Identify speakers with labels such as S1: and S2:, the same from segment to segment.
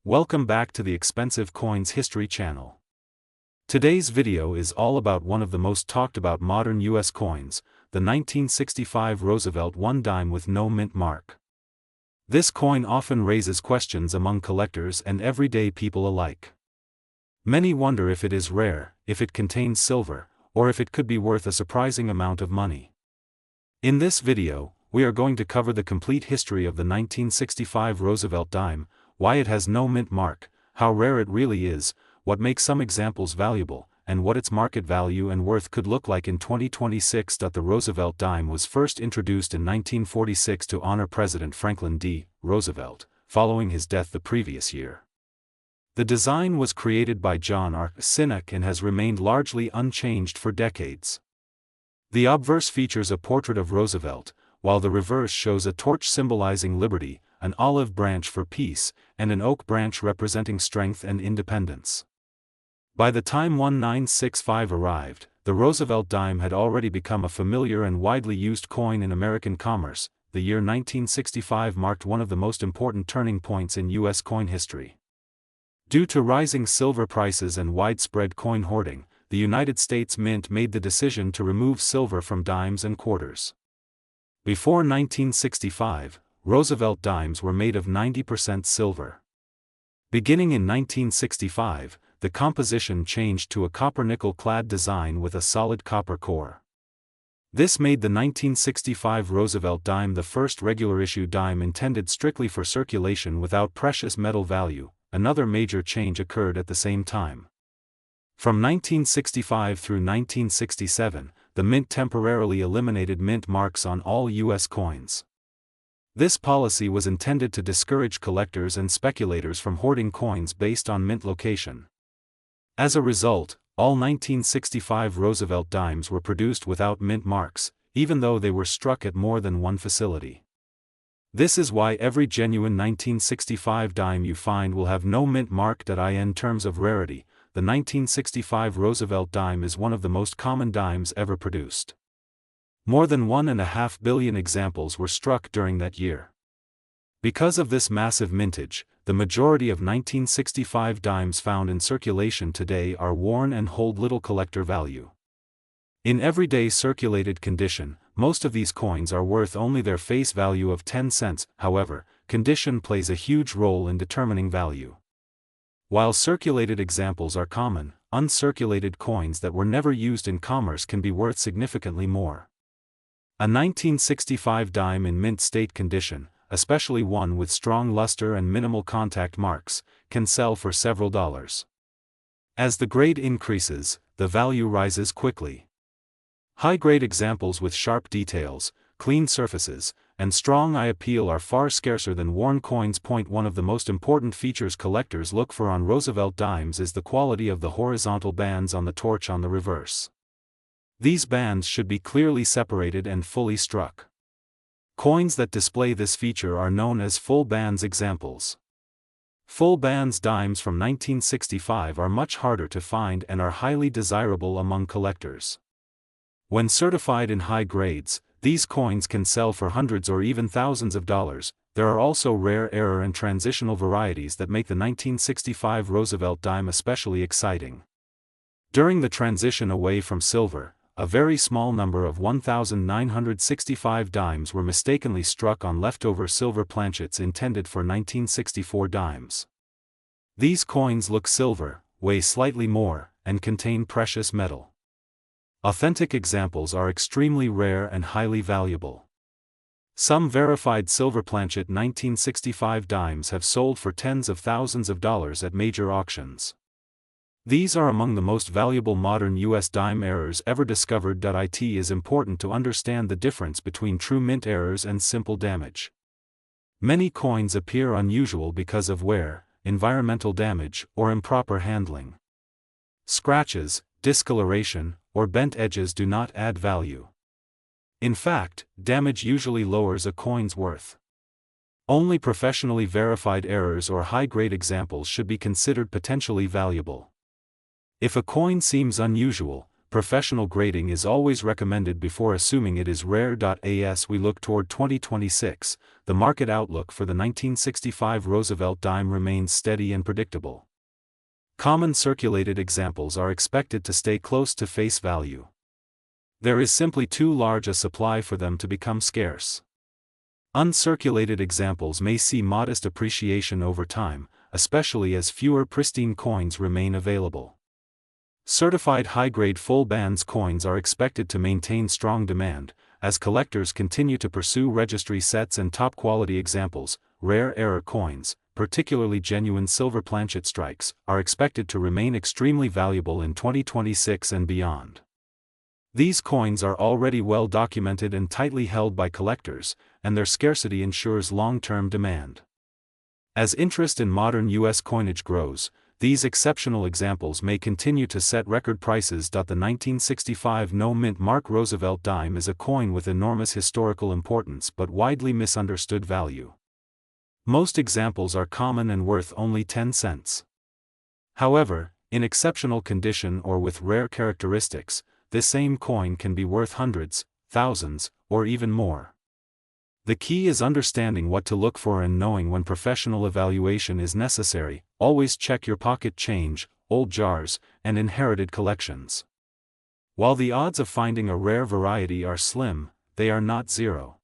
S1: Welcome back to the Expensive Coins History channel. Today's video is all about one of the most talked about modern US coins, the 1965 Roosevelt $1 with no mint mark. This coin often raises questions among collectors and everyday people alike. Many wonder if it is rare, if it contains silver, or if it could be worth a surprising amount of money. In this video, we are going to cover the complete history of the 1965 Roosevelt dime, why it has no mint mark, how rare it really is, what makes some examples valuable, and what its market value and worth could look like in 2026. The Roosevelt dime was first introduced in 1946 to honor President Franklin D. Roosevelt, following his death the previous year. The design was created by John R. Sinek and has remained largely unchanged for decades. The obverse features a portrait of Roosevelt, while the reverse shows a torch symbolizing liberty, an olive branch for peace, and an oak branch representing strength and independence. By the time 1965 arrived, the Roosevelt dime had already become a familiar and widely used coin in American commerce. The year 1965 marked one of the most important turning points in U.S. coin history. Due to rising silver prices and widespread coin hoarding, the United States Mint made the decision to remove silver from dimes and quarters. Before 1965, Roosevelt dimes were made of 90% silver. Beginning in 1965, the composition changed to a copper-nickel clad design with a solid copper core. This made the 1965 Roosevelt dime the first regular-issue dime intended strictly for circulation without precious metal value. Another major change occurred at the same time. From 1965 through 1967, the Mint temporarily eliminated mint marks on all U.S. coins. This policy was intended to discourage collectors and speculators from hoarding coins based on mint location. As a result, all 1965 Roosevelt dimes were produced without mint marks, even though they were struck at more than one facility. This is why every genuine 1965 dime you find will have no mint mark. In terms of rarity, the 1965 Roosevelt dime is one of the most common dimes ever produced. More than 1.5 billion examples were struck during that year. Because of this massive mintage, the majority of 1965 dimes found in circulation today are worn and hold little collector value. In everyday circulated condition, most of these coins are worth only their face value of 10 cents, however, condition plays a huge role in determining value. While circulated examples are common, uncirculated coins that were never used in commerce can be worth significantly more. A 1965 dime in mint state condition, especially one with strong luster and minimal contact marks, can sell for several dollars. As the grade increases, the value rises quickly. High-grade examples with sharp details, clean surfaces, and strong eye appeal are far scarcer than worn coins. One of the most important features collectors look for on Roosevelt dimes is the quality of the horizontal bands on the torch on the reverse. These bands should be clearly separated and fully struck. Coins that display this feature are known as full bands examples. Full bands dimes from 1965 are much harder to find and are highly desirable among collectors. When certified in high grades, these coins can sell for hundreds or even thousands of dollars. There are also rare error and transitional varieties that make the 1965 Roosevelt dime especially exciting. During the transition away from silver, a very small number of 1,965 dimes were mistakenly struck on leftover silver planchets intended for 1964 dimes. These coins look silver, weigh slightly more, and contain precious metal. Authentic examples are extremely rare and highly valuable. Some verified silver planchet 1965 dimes have sold for tens of thousands of dollars at major auctions. These are among the most valuable modern U.S. dime errors ever discovered. It is important to understand the difference between true mint errors and simple damage. Many coins appear unusual because of wear, environmental damage, or improper handling. Scratches, discoloration, or bent edges do not add value. In fact, damage usually lowers a coin's worth. Only professionally verified errors or high-grade examples should be considered potentially valuable. If a coin seems unusual, professional grading is always recommended before assuming it is rare. As we look toward 2026, the market outlook for the 1965 Roosevelt dime remains steady and predictable. Common circulated examples are expected to stay close to face value. There is simply too large a supply for them to become scarce. Uncirculated examples may see modest appreciation over time, especially as fewer pristine coins remain available. Certified high-grade full bands coins are expected to maintain strong demand, as collectors continue to pursue registry sets and top-quality examples. Rare error coins, particularly genuine silver planchet strikes, are expected to remain extremely valuable in 2026 and beyond. These coins are already well documented and tightly held by collectors, and their scarcity ensures long-term demand. As interest in modern U.S. coinage grows, these exceptional examples may continue to set record prices. The 1965 no-mint Mark Roosevelt dime is a coin with enormous historical importance but widely misunderstood value. Most examples are common and worth only 10 cents. However, in exceptional condition or with rare characteristics, this same coin can be worth hundreds, thousands, or even more. The key is understanding what to look for and knowing when professional evaluation is necessary. Always check your pocket change, old jars, and inherited collections. While the odds of finding a rare variety are slim, they are not zero.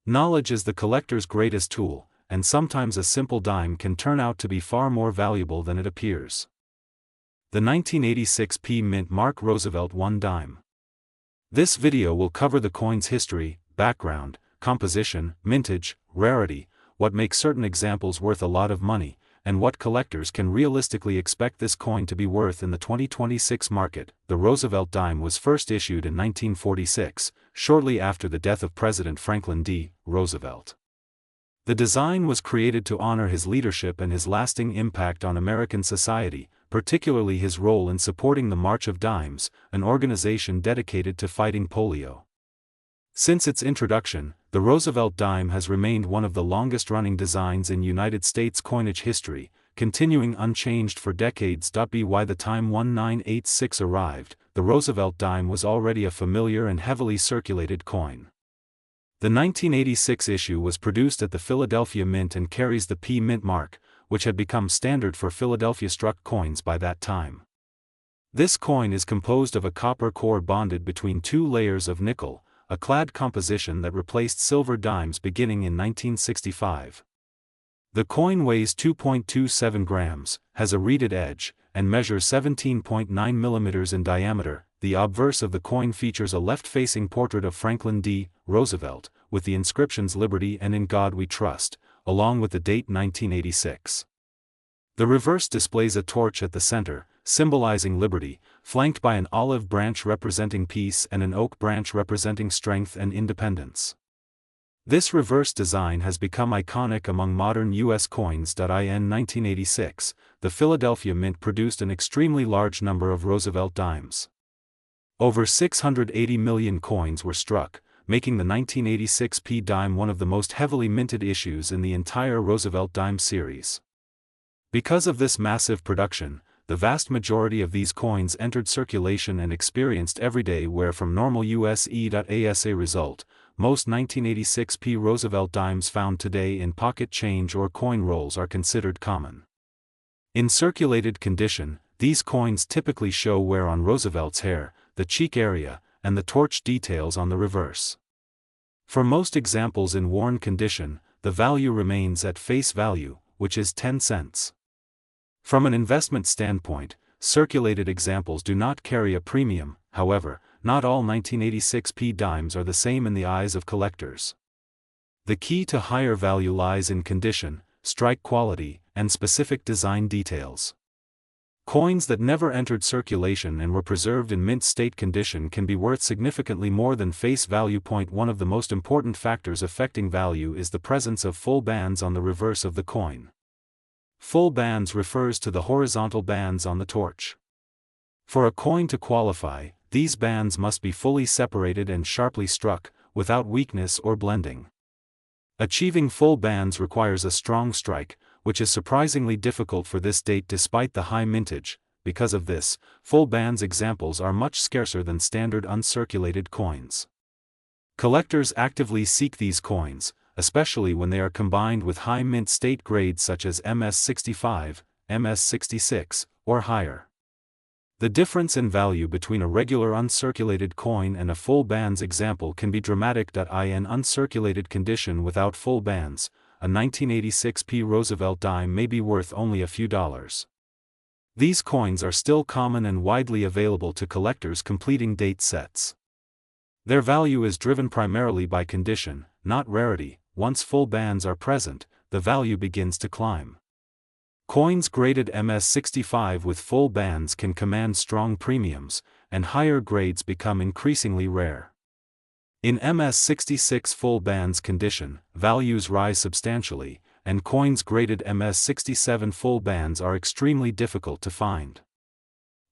S1: Knowledge is the collector's greatest tool, and sometimes a simple dime can turn out to be far more valuable than it appears. The 1986 P Mint Mark Roosevelt 1 dime. This video will cover the coin's history, background, composition, mintage, rarity, what makes certain examples worth a lot of money, and what collectors can realistically expect this coin to be worth in the 2026 market. The Roosevelt dime was first issued in 1946, shortly after the death of President Franklin D. Roosevelt. The design was created to honor his leadership and his lasting impact on American society, particularly his role in supporting the March of Dimes, an organization dedicated to fighting polio. Since its introduction, the Roosevelt dime has remained one of the longest-running designs in United States coinage history, continuing unchanged for decades. By the time 1986 arrived, the Roosevelt dime was already a familiar and heavily circulated coin. The 1986 issue was produced at the Philadelphia Mint and carries the P Mint mark, which had become standard for Philadelphia-struck coins by that time. This coin is composed of a copper core bonded between two layers of nickel, a clad composition that replaced silver dimes beginning in 1965. The coin weighs 2.27 grams, has a reeded edge, and measures 17.9 millimeters in diameter. The obverse of the coin features a left-facing portrait of Franklin D. Roosevelt, with the inscriptions "Liberty" and "In God We Trust," along with the date 1986. The reverse displays a torch at the center, symbolizing liberty, flanked by an olive branch representing peace and an oak branch representing strength and independence. This reverse design has become iconic among modern U.S. coins. In 1986, the Philadelphia Mint produced an extremely large number of Roosevelt dimes. Over 680 million coins were struck, making the 1986 P dime one of the most heavily minted issues in the entire Roosevelt dime series. Because of this massive production, the vast majority of these coins entered circulation and experienced everyday wear from normal USE. As a result, most 1986 P Roosevelt dimes found today in pocket change or coin rolls are considered common. In circulated condition, these coins typically show wear on Roosevelt's hair, the cheek area, and the torch details on the reverse. For most examples in worn condition, the value remains at face value, which is 10 cents. From an investment standpoint, circulated examples do not carry a premium. However, not all 1986 P dimes are the same in the eyes of collectors. The key to higher value lies in condition, strike quality, and specific design details. Coins that never entered circulation and were preserved in mint state condition can be worth significantly more than face value. One of the most important factors affecting value is the presence of full bands on the reverse of the coin. Full bands refers to the horizontal bands on the torch. For a coin to qualify, these bands must be fully separated and sharply struck, without weakness or blending. Achieving full bands requires a strong strike, which is surprisingly difficult for this date despite the high mintage. Because of this, full bands examples are much scarcer than standard uncirculated coins. Collectors actively seek these coins, especially when they are combined with high mint state grades such as MS65, MS66, or higher. The difference in value between a regular uncirculated coin and a full bands example can be dramatic. In uncirculated condition without full bands, a 1986 P. Roosevelt dime may be worth only a few dollars. These coins are still common and widely available to collectors completing date sets. Their value is driven primarily by condition, not rarity. Once full bands are present, the value begins to climb. Coins graded MS65 with full bands can command strong premiums, and higher grades become increasingly rare. In MS66 full bands condition, values rise substantially, and coins graded MS67 full bands are extremely difficult to find.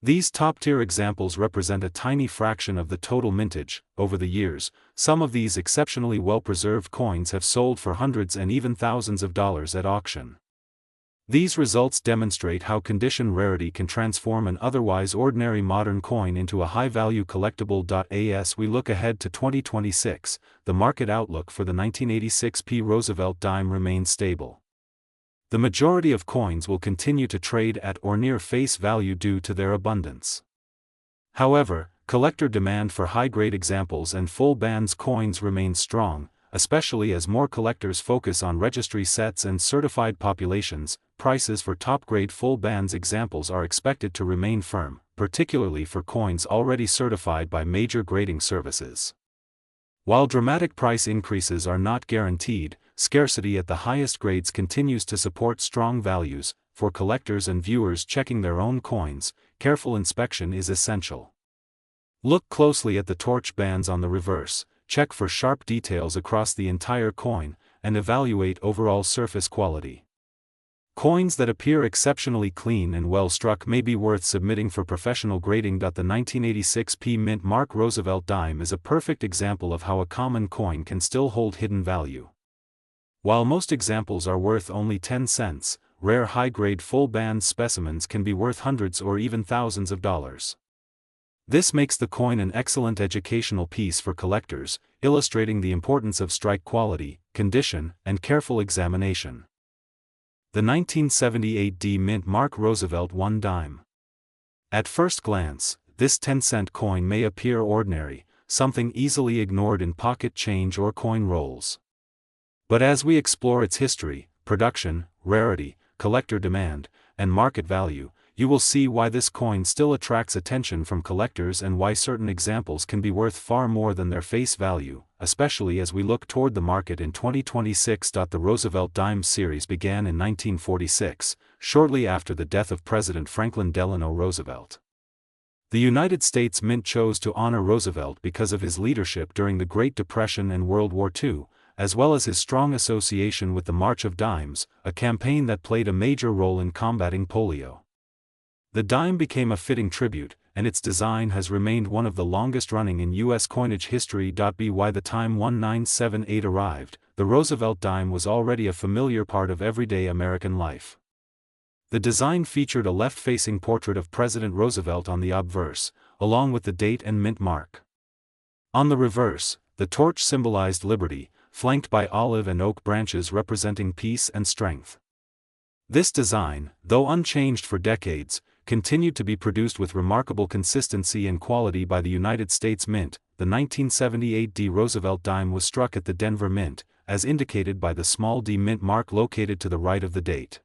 S1: These top-tier examples represent a tiny fraction of the total mintage. Over the years, some of these exceptionally well-preserved coins have sold for hundreds and even thousands of dollars at auction. These results demonstrate how condition rarity can transform an otherwise ordinary modern coin into a high-value collectible. As we look ahead to 2026, the market outlook for the 1986 P. Roosevelt dime remains stable. The majority of coins will continue to trade at or near face value due to their abundance. However, collector demand for high-grade examples and full bands coins remains strong, especially as more collectors focus on registry sets and certified populations. Prices for top-grade full bands examples are expected to remain firm, particularly for coins already certified by major grading services. While dramatic price increases are not guaranteed, scarcity at the highest grades continues to support strong values. For collectors and viewers checking their own coins, careful inspection is essential. Look closely at the torch bands on the reverse, check for sharp details across the entire coin, and evaluate overall surface quality. Coins that appear exceptionally clean and well struck may be worth submitting for professional grading. The 1986 P. Mint Mark Roosevelt dime is a perfect example of how a common coin can still hold hidden value. While most examples are worth only 10 cents, rare high-grade full band specimens can be worth hundreds or even thousands of dollars. This makes the coin an excellent educational piece for collectors, illustrating the importance of strike quality, condition, and careful examination. The 1978 D. Mint Mark Roosevelt 1 dime. At first glance, this 10-cent coin may appear ordinary, something easily ignored in pocket change or coin rolls. But as we explore its history, production, rarity, collector demand, and market value, you will see why this coin still attracts attention from collectors and why certain examples can be worth far more than their face value, especially as we look toward the market in 2026. The Roosevelt Dime series began in 1946, shortly after the death of President Franklin Delano Roosevelt. The United States Mint chose to honor Roosevelt because of his leadership during the Great Depression and World War II, as well as his strong association with the March of Dimes, a campaign that played a major role in combating polio. The dime became a fitting tribute, and its design has remained one of the longest-running in U.S. coinage history. By the time 1978 arrived, the Roosevelt dime was already a familiar part of everyday American life. The design featured a left-facing portrait of President Roosevelt on the obverse, along with the date and mint mark. On the reverse, the torch symbolized liberty, flanked by olive and oak branches representing peace and strength. This design, though unchanged for decades, continued to be produced with remarkable consistency and quality by the United States Mint. The 1978 D. Roosevelt dime was struck at the Denver Mint, as indicated by the small d mint mark located to the right of the date.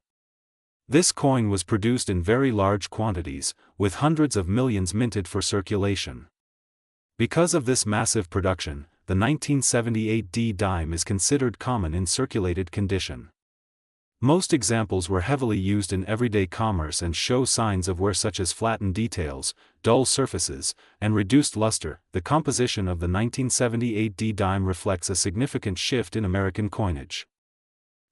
S1: This coin was produced in very large quantities, with hundreds of millions minted for circulation. Because of this massive production, the 1978 D dime is considered common in circulated condition. Most examples were heavily used in everyday commerce and show signs of wear such as flattened details, dull surfaces, and reduced luster. The composition of the 1978 D dime reflects a significant shift in American coinage.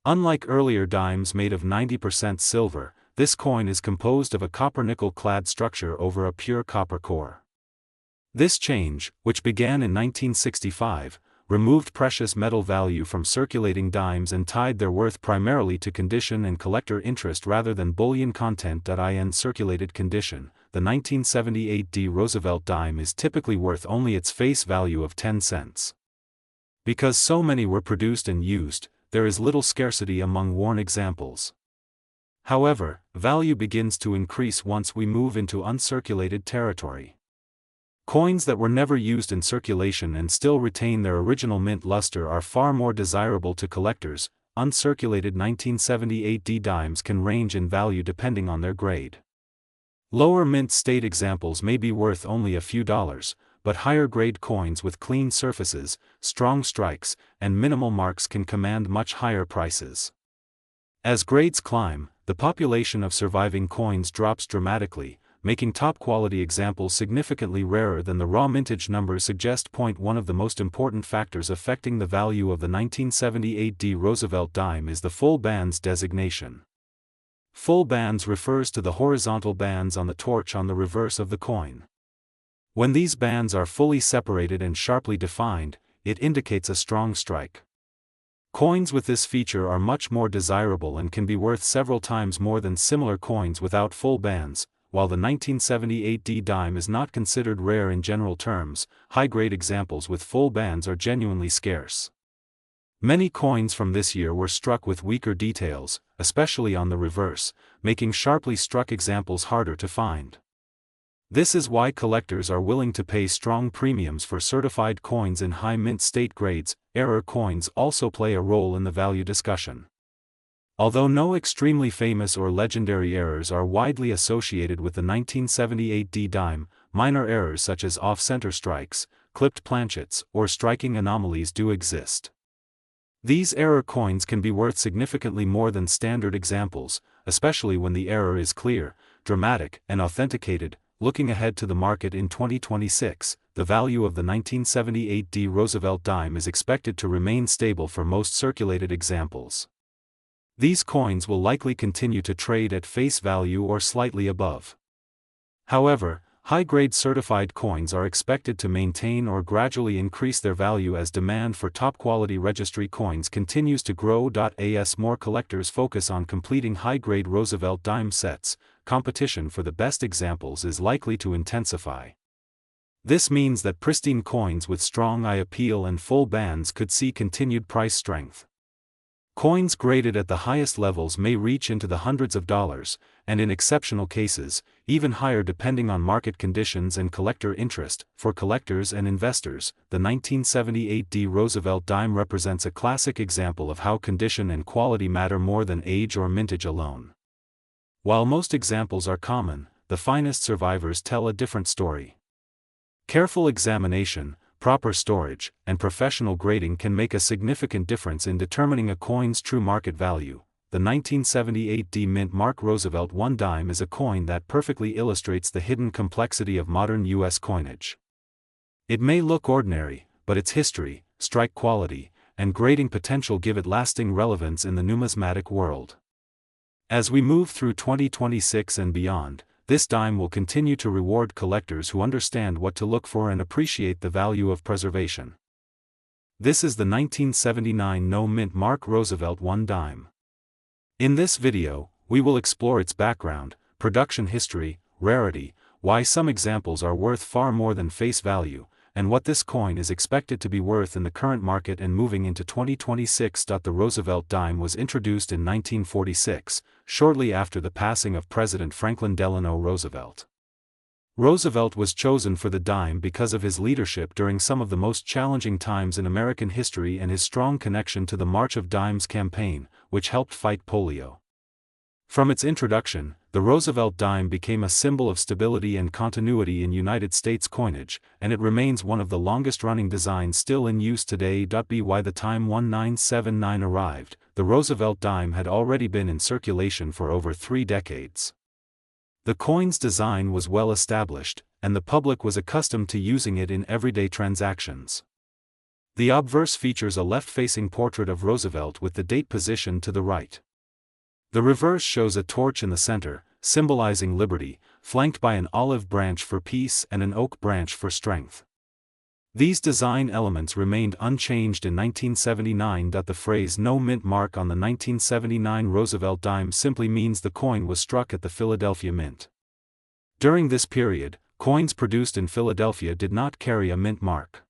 S1: Unlike earlier dimes made of 90% silver, this coin is composed of a copper-nickel clad structure over a pure copper core. This change, which began in 1965, removed precious metal value from circulating dimes and tied their worth primarily to condition and collector interest rather than bullion content. In circulated condition, the 1978 D Roosevelt dime is typically worth only its face value of 10 cents. Because so many were produced and used, there is little scarcity among worn examples. However, value begins to increase once we move into uncirculated territory. Coins that were never used in circulation and still retain their original mint luster are far more desirable to collectors. Uncirculated 1978 D dimes can range in value depending on their grade. Lower mint state examples may be worth only a few dollars, but higher grade coins with clean surfaces, strong strikes, and minimal marks can command much higher prices. As grades climb, the population of surviving coins drops dramatically, making top-quality examples significantly rarer than the raw mintage numbers suggest. One of the most important factors affecting the value of the 1978 D Roosevelt dime is the full bands designation. Full bands refers to the horizontal bands on the torch on the reverse of the coin. When these bands are fully separated and sharply defined, it indicates a strong strike. Coins with this feature are much more desirable and can be worth several times more than similar coins without full bands. While the 1978 D dime is not considered rare in general terms, high-grade examples with full bands are genuinely scarce. Many coins from this year were struck with weaker details, especially on the reverse, making sharply struck examples harder to find. This is why collectors are willing to pay strong premiums for certified coins in high mint state grades. Error coins also play a role in the value discussion. Although no extremely famous or legendary errors are widely associated with the 1978 D dime, minor errors such as off-center strikes, clipped planchets, or striking anomalies do exist. These error coins can be worth significantly more than standard examples, especially when the error is clear, dramatic, and authenticated. Looking ahead to the market in 2026, the value of the 1978 D Roosevelt dime is expected to remain stable for most circulated examples. These coins will likely continue to trade at face value or slightly above. However, high-grade certified coins are expected to maintain or gradually increase their value as demand for top-quality registry coins continues to grow. As more collectors focus on completing high-grade Roosevelt dime sets, competition for the best examples is likely to intensify. This means that pristine coins with strong eye appeal and full bands could see continued price strength. Coins graded at the highest levels may reach into the hundreds of dollars, and in exceptional cases, even higher depending on market conditions and collector interest. For collectors and investors, the 1978 D Roosevelt dime represents a classic example of how condition and quality matter more than age or mintage alone. While most examples are common, the finest survivors tell a different story. Careful examination, proper storage, and professional grading can make a significant difference in determining a coin's true market value. The 1978 D Mint Mark Roosevelt 1 dime is a coin that perfectly illustrates the hidden complexity of modern U.S. coinage. It may look ordinary, but its history, strike quality, and grading potential give it lasting relevance in the numismatic world. As we move through 2026 and beyond, this dime will continue to reward collectors who understand what to look for and appreciate the value of preservation. This is the 1979 No Mint Mark Roosevelt 1 dime. In this video, we will explore its background, production history, rarity, why some examples are worth far more than face value, and what this coin is expected to be worth in the current market and moving into 2026. The Roosevelt dime was introduced in 1946, shortly after the passing of President Franklin Delano Roosevelt. Roosevelt was chosen for the dime because of his leadership during some of the most challenging times in American history and his strong connection to the March of Dimes campaign, which helped fight polio. From its introduction, the Roosevelt dime became a symbol of stability and continuity in United States coinage, and it remains one of the longest-running designs still in use today. By the time 1979 arrived, the Roosevelt dime had already been in circulation for over 3 decades. The coin's design was well established, and the public was accustomed to using it in everyday transactions. The obverse features a left-facing portrait of Roosevelt with the date positioned to the right. The reverse shows a torch in the center, symbolizing liberty, flanked by an olive branch for peace and an oak branch for strength. These design elements remained unchanged in 1979. The phrase "no mint mark" on the 1979 Roosevelt dime simply means the coin was struck at the Philadelphia Mint. During this period, coins produced in Philadelphia did not carry a mint mark.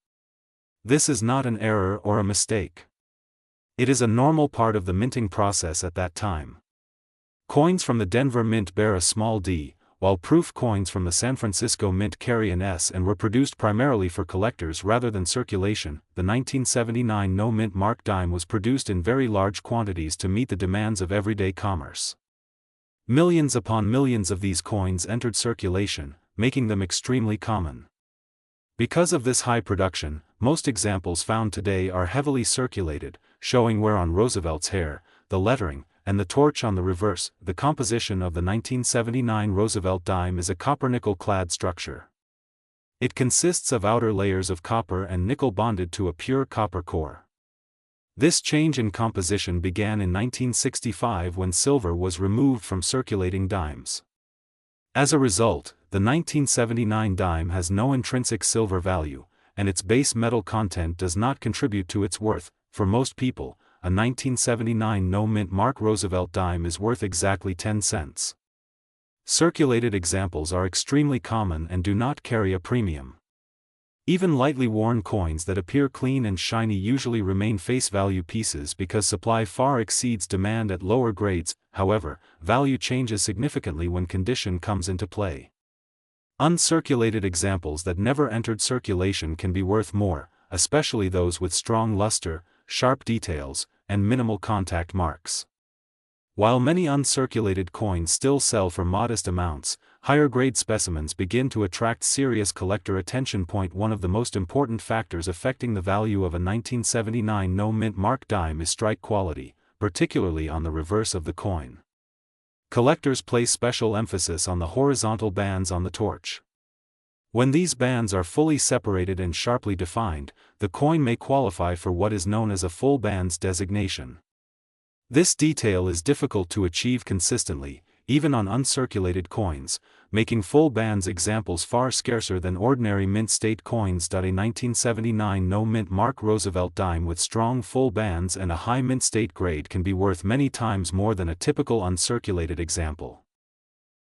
S1: This is not an error or a mistake. It is a normal part of the minting process at that time. Coins from the Denver Mint bear a small d, while proof coins from the San Francisco Mint carry an S and were produced primarily for collectors rather than circulation. The 1979 no mint mark dime was produced in very large quantities to meet the demands of everyday commerce. Millions upon millions of these coins entered circulation, making them extremely common. Because of this high production, most examples found today are heavily circulated, showing wear on Roosevelt's hair, the lettering, and the torch on the reverse. The composition of the 1979 Roosevelt dime is a copper-nickel-clad structure. It consists of outer layers of copper and nickel bonded to a pure copper core. This change in composition began in 1965 when silver was removed from circulating dimes. As a result, the 1979 dime has no intrinsic silver value, and its base metal content does not contribute to its worth. For most people, a 1979 no mint mark Roosevelt dime is worth exactly 10 cents. Circulated examples are extremely common and do not carry a premium. Even lightly worn coins that appear clean and shiny usually remain face value pieces because supply far exceeds demand at lower grades. However, value changes significantly when condition comes into play. Uncirculated examples that never entered circulation can be worth more, especially those with strong luster, sharp details, and minimal contact marks. While many uncirculated coins still sell for modest amounts, higher-grade specimens begin to attract serious collector attention. One of the most important factors affecting the value of a 1979 no mint mark dime is strike quality, particularly on the reverse of the coin. Collectors place special emphasis on the horizontal bands on the torch. When these bands are fully separated and sharply defined, the coin may qualify for what is known as a full bands designation. This detail is difficult to achieve consistently, even on uncirculated coins, making full bands examples far scarcer than ordinary mint state coins. A 1979 no mint mark Roosevelt dime with strong full bands and a high mint state grade can be worth many times more than a typical uncirculated example.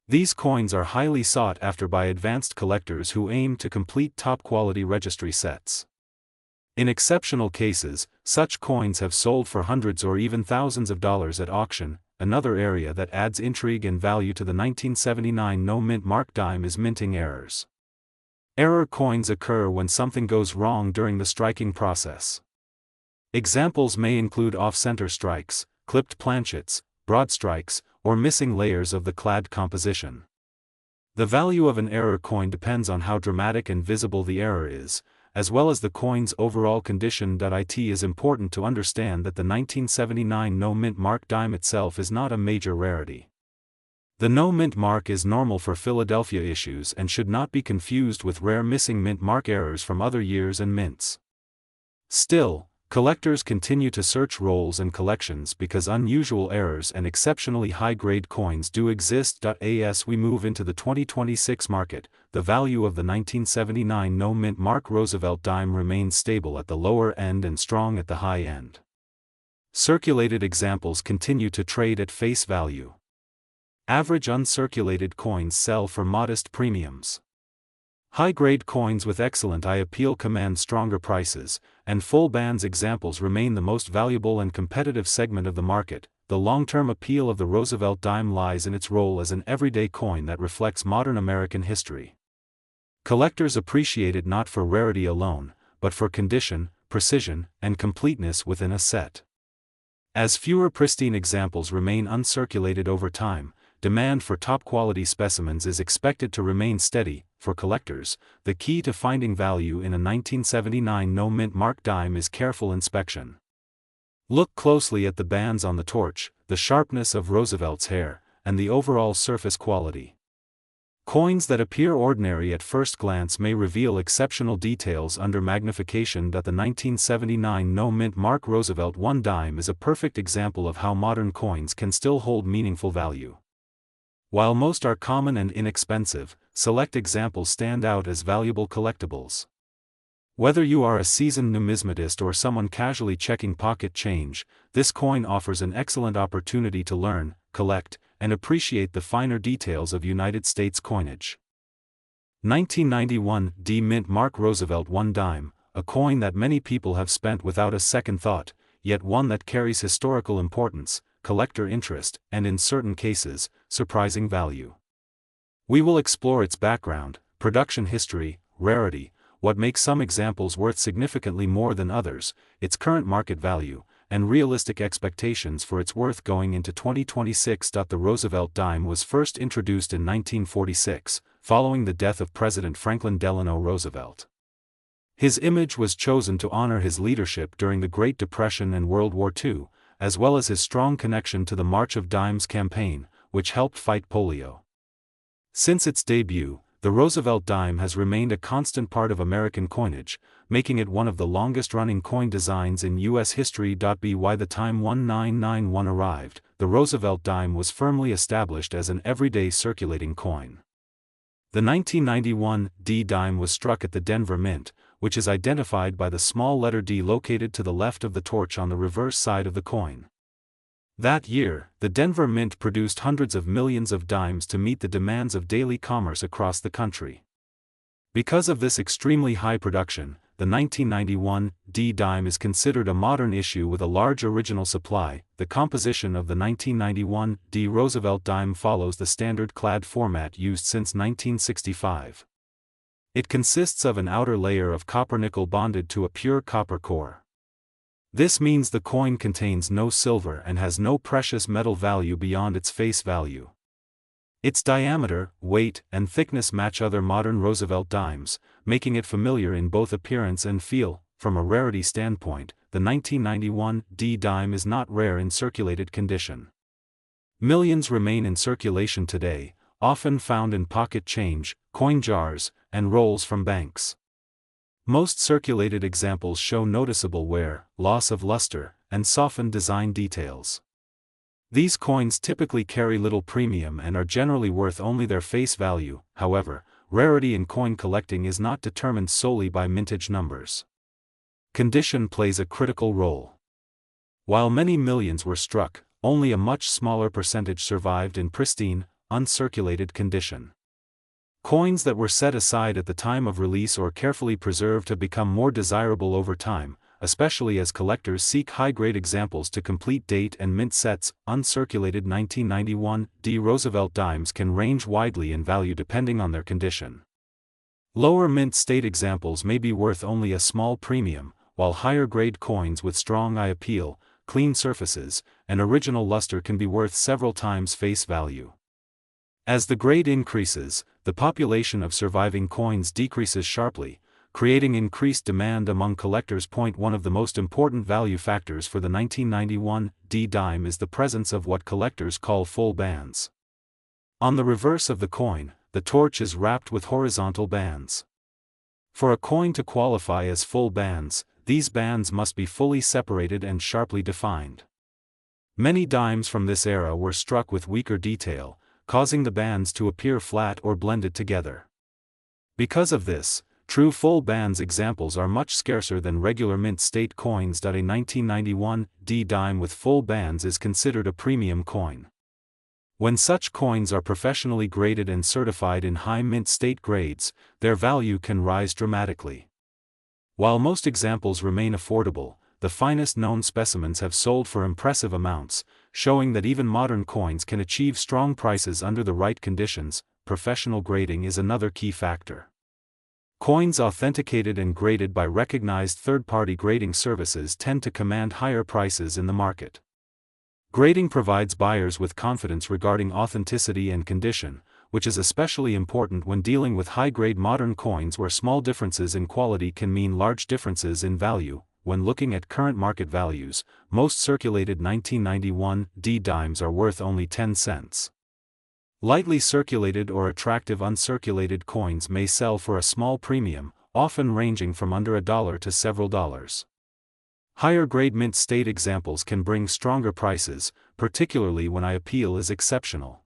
S1: These coins are highly sought after by advanced collectors who aim to complete top-quality registry sets. In exceptional cases, such coins have sold for hundreds or even thousands of dollars at auction. Another area that adds intrigue and value to the 1979 no mint mark dime is minting errors. Error coins occur when something goes wrong during the striking process. Examples may include off-center strikes, clipped planchets, broad strikes, or missing layers of the clad composition. The value of an error coin depends on how dramatic and visible the error is, as well as the coin's overall condition. It is important to understand that the 1979 no mint mark dime itself is not a major rarity. The no mint mark is normal for Philadelphia issues and should not be confused with rare missing mint mark errors from other years and mints. Still, collectors continue to search rolls and collections because unusual errors and exceptionally high-grade coins do exist. As we move into the 2026 market, the value of the 1979 no mint mark Roosevelt dime remains stable at the lower end and strong at the high end. Circulated examples continue to trade at face value. Average uncirculated coins sell for modest premiums. High-grade coins with excellent eye appeal command stronger prices, and full bands examples remain the most valuable and competitive segment of the market. The long-term appeal of the Roosevelt dime lies in its role as an everyday coin that reflects modern American history. Collectors appreciate it not for rarity alone, but for condition, precision, and completeness within a set. As fewer pristine examples remain uncirculated over time, demand for top-quality specimens is expected to remain steady. For collectors, the key to finding value in a 1979 no mint mark dime is careful inspection. Look closely at the bands on the torch, the sharpness of Roosevelt's hair, and the overall surface quality. Coins that appear ordinary at first glance may reveal exceptional details under magnification. The 1979 no mint mark Roosevelt 1 dime is a perfect example of how modern coins can still hold meaningful value. While most are common and inexpensive, select examples stand out as valuable collectibles. Whether you are a seasoned numismatist or someone casually checking pocket change, this coin offers an excellent opportunity to learn, collect, and appreciate the finer details of United States coinage. 1991 D Mint Mark Roosevelt 1 dime, a coin that many people have spent without a second thought, yet one that carries historical importance, collector interest, and in certain cases, surprising value. We will explore its background, production history, rarity, what makes some examples worth significantly more than others, its current market value, and realistic expectations for its worth going into 2026. The Roosevelt dime was first introduced in 1946, following the death of President Franklin Delano Roosevelt. His image was chosen to honor his leadership during the Great Depression and World War II, as well as his strong connection to the March of Dimes campaign, which helped fight polio. Since its debut, the Roosevelt dime has remained a constant part of American coinage, making it one of the longest-running coin designs in U.S. history. By the time 1991 arrived, the Roosevelt dime was firmly established as an everyday circulating coin. The 1991 D dime was struck at the Denver Mint, which is identified by the small letter D located to the left of the torch on the reverse side of the coin. That year, the Denver Mint produced hundreds of millions of dimes to meet the demands of daily commerce across the country. Because of this extremely high production, the 1991 D dime is considered a modern issue with a large original supply. The composition of the 1991 D Roosevelt dime follows the standard clad format used since 1965. It consists of an outer layer of copper-nickel bonded to a pure copper core. This means the coin contains no silver and has no precious metal value beyond its face value. Its diameter, weight, and thickness match other modern Roosevelt dimes, making it familiar in both appearance and feel. From a rarity standpoint, the 1991 D dime is not rare in circulated condition. Millions remain in circulation today, often found in pocket change, coin jars, and rolls from banks. Most circulated examples show noticeable wear, loss of luster, and softened design details. These coins typically carry little premium and are generally worth only their face value. However, rarity in coin collecting is not determined solely by mintage numbers. Condition plays a critical role. While many millions were struck, only a much smaller percentage survived in pristine, uncirculated condition. Coins that were set aside at the time of release or carefully preserved have become more desirable over time, especially as collectors seek high-grade examples to complete date and mint sets. Uncirculated 1991 D Roosevelt dimes can range widely in value depending on their condition. Lower mint state examples may be worth only a small premium, while higher-grade coins with strong eye appeal, clean surfaces, and original luster can be worth several times face value. As the grade increases, the population of surviving coins decreases sharply, creating increased demand among collectors. One of the most important value factors for the 1991 D dime is the presence of what collectors call full bands. On the reverse of the coin, the torch is wrapped with horizontal bands. For a coin to qualify as full bands, these bands must be fully separated and sharply defined. Many dimes from this era were struck with weaker detail, causing the bands to appear flat or blended together. Because of this, true full bands examples are much scarcer than regular mint state coins. A 1991 D dime with full bands is considered a premium coin. When such coins are professionally graded and certified in high mint state grades, their value can rise dramatically. While most examples remain affordable, the finest known specimens have sold for impressive amounts, showing that even modern coins can achieve strong prices under the right conditions. Professional grading is another key factor. Coins authenticated and graded by recognized third-party grading services tend to command higher prices in the market. Grading provides buyers with confidence regarding authenticity and condition, which is especially important when dealing with high-grade modern coins where small differences in quality can mean large differences in value. When looking at current market values, most circulated 1991 D dimes are worth only 10 cents. Lightly circulated or attractive uncirculated coins may sell for a small premium, often ranging from under $1 to several dollars. Higher-grade mint state examples can bring stronger prices, particularly when eye appeal is exceptional.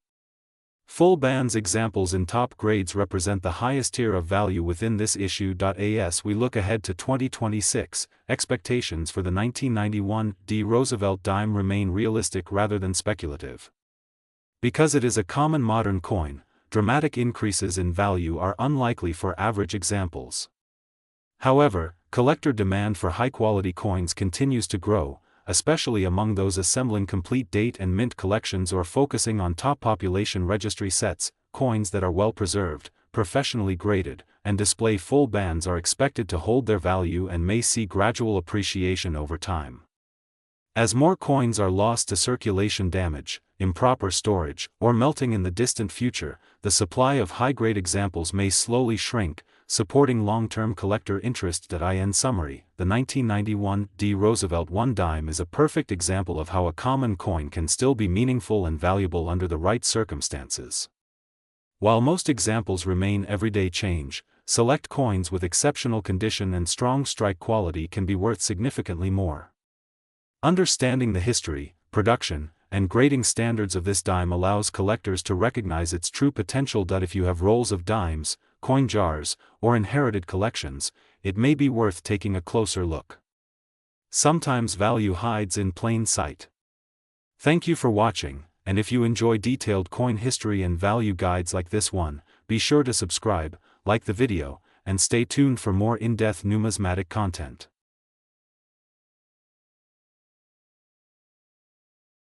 S1: Full bands examples in top grades represent the highest tier of value within this issue. As we look ahead to 2026, expectations for the 1991 D. Roosevelt dime remain realistic rather than speculative. Because it is a common modern coin, dramatic increases in value are unlikely for average examples. However, collector demand for high-quality coins continues to grow, especially among those assembling complete date and mint collections or focusing on top population registry sets. Coins that are well preserved, professionally graded, and display full bands are expected to hold their value and may see gradual appreciation over time. As more coins are lost to circulation damage, improper storage, or melting in the distant future, the supply of high-grade examples may slowly shrink, supporting long-term collector interest. In summary, the 1991 D. Roosevelt 1 dime is a perfect example of how a common coin can still be meaningful and valuable under the right circumstances. While most examples remain everyday change, select coins with exceptional condition and strong strike quality can be worth significantly more. Understanding the history, production, and grading standards of this dime allows collectors to recognize its true potential. If you have rolls of dimes, coin jars, or inherited collections, it may be worth taking a closer look. Sometimes value hides in plain sight. Thank you for watching, and if you enjoy detailed coin history and value guides like this one, be sure to subscribe, like the video, and stay tuned for more in-depth numismatic content.